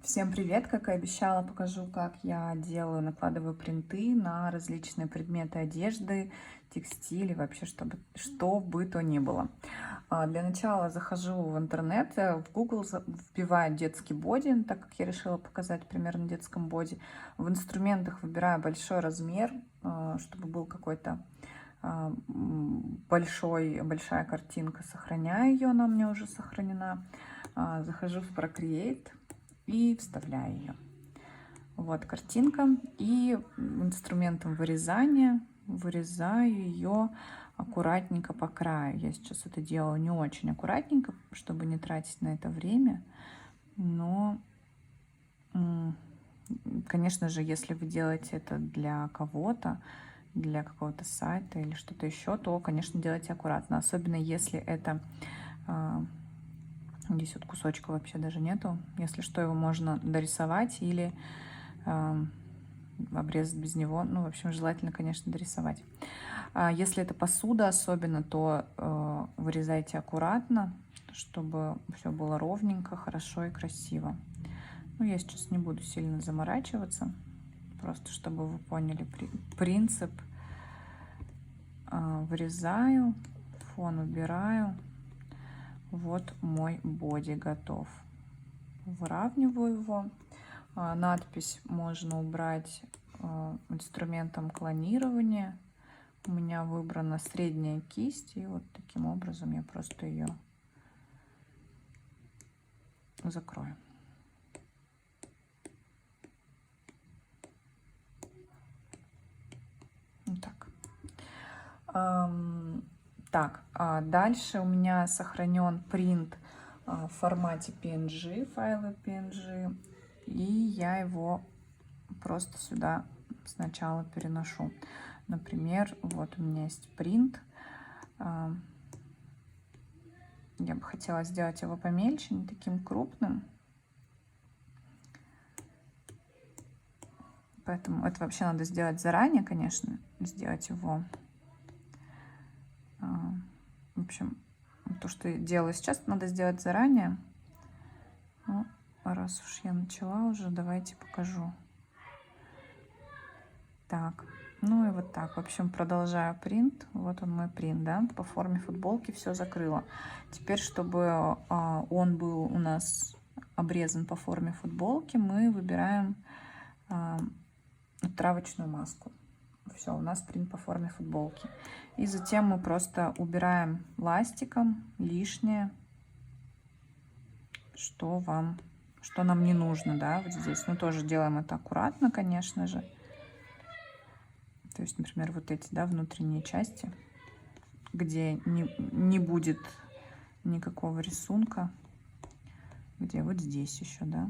Всем привет! Как и обещала, покажу, как я делаю, накладываю принты на различные предметы одежды, текстиль, и вообще, что бы то ни было. Для начала захожу в интернет, в Google, вбиваю детский боди, так как я решила показать пример на детском боди. В инструментах выбираю большой размер, чтобы был какой-то большая картинка, сохраняю ее, она у меня уже сохранена. Захожу в Procreate и вставляю ее. Вот картинка. И инструментом вырезания вырезаю ее аккуратненько по краю. Я сейчас это делаю не очень аккуратненько, чтобы не тратить на это время. Но, конечно же, если вы делаете это для кого-то, для какого-то сайта или что-то еще, то, конечно, делайте аккуратно. Особенно если это... Здесь вот кусочка вообще даже нету. Если что, его можно дорисовать или обрезать без него. Ну, в общем, желательно, конечно, дорисовать. Если это посуда особенно, то вырезайте аккуратно, чтобы все было ровненько, хорошо и красиво. Ну, я сейчас не буду сильно заморачиваться, просто чтобы вы поняли принцип. Вырезаю, фон убираю. Вот мой боди готов. Выравниваю его. Надпись можно убрать инструментом клонирования. У меня выбрана средняя кисть, и вот таким образом я просто ее закрою. Вот так. Дальше у меня сохранен принт в формате PNG, файлы PNG, и я его просто сюда сначала переношу. Например, вот у меня есть принт. Я бы хотела сделать его помельче, не таким крупным. Поэтому это вообще надо сделать заранее, конечно, сделать его. В общем, то, что я делаю сейчас, надо сделать заранее. Ну, раз уж я начала уже, давайте покажу. Так, ну и вот так. В общем, продолжаю принт. Вот он мой принт, да, по форме футболки все закрыла. Теперь, чтобы он был у нас обрезан по форме футболки, мы выбираем травочную маску. Все, у нас принт по форме футболки. И затем мы просто убираем ластиком лишнее, что нам не нужно, да, вот здесь. Мы тоже делаем это аккуратно, конечно же. То есть, например, вот эти, да, внутренние части, где не будет никакого рисунка, где вот здесь еще, да.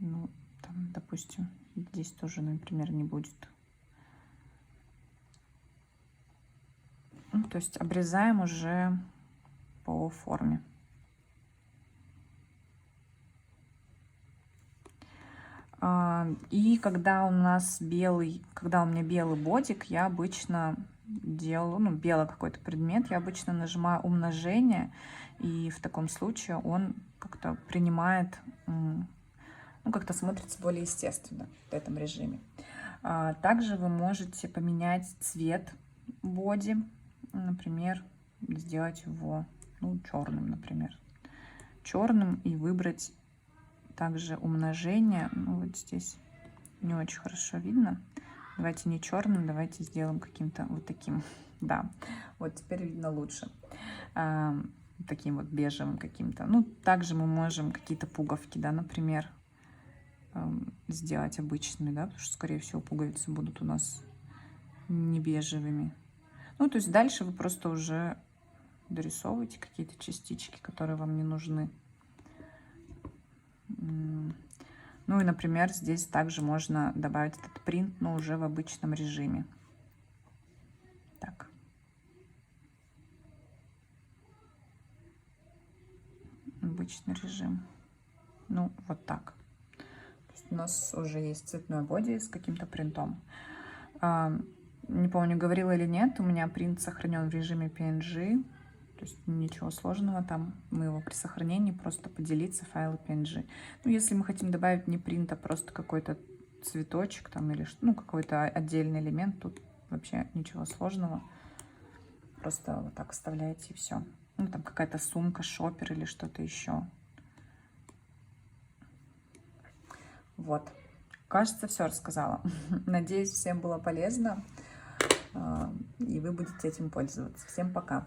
Ну, там, допустим, здесь тоже, например, не будет. Ну, то есть обрезаем уже по форме. И когда у меня белый бодик, я обычно делаю, ну, белый какой-то предмет, я обычно нажимаю умножение, и в таком случае он как-то принимает, ну, как-то смотрится более естественно в этом режиме. Также вы можете поменять цвет боди, например, сделать его, ну, черным, например, черным, и выбрать также умножение. Ну, вот здесь не очень хорошо видно. Давайте не черным, давайте сделаем каким-то вот таким. Да, вот теперь видно лучше. Таким вот бежевым каким-то. Ну, также мы можем какие-то пуговки, да, например, сделать обычными, да, потому что, скорее всего, пуговицы будут у нас не бежевыми. Ну, то есть дальше вы просто уже дорисовываете какие-то частички, которые вам не нужны. Ну и, например, здесь также можно добавить этот принт, но уже в обычном режиме. Так. Обычный режим. Ну, вот так. То есть у нас уже есть цветной боди с каким-то принтом. Не помню, говорила или нет, у меня принт сохранен в режиме PNG. То есть ничего сложного там. Мы его при сохранении просто поделиться файлы PNG. Ну, если мы хотим добавить не принт, а просто какой-то цветочек там или ну, какой-то отдельный элемент, тут вообще ничего сложного. Просто вот так вставляете и все. Ну, там какая-то сумка, шопер или что-то еще. Вот. Кажется, все рассказала. Надеюсь, всем было полезно, и вы будете этим пользоваться. Всем пока!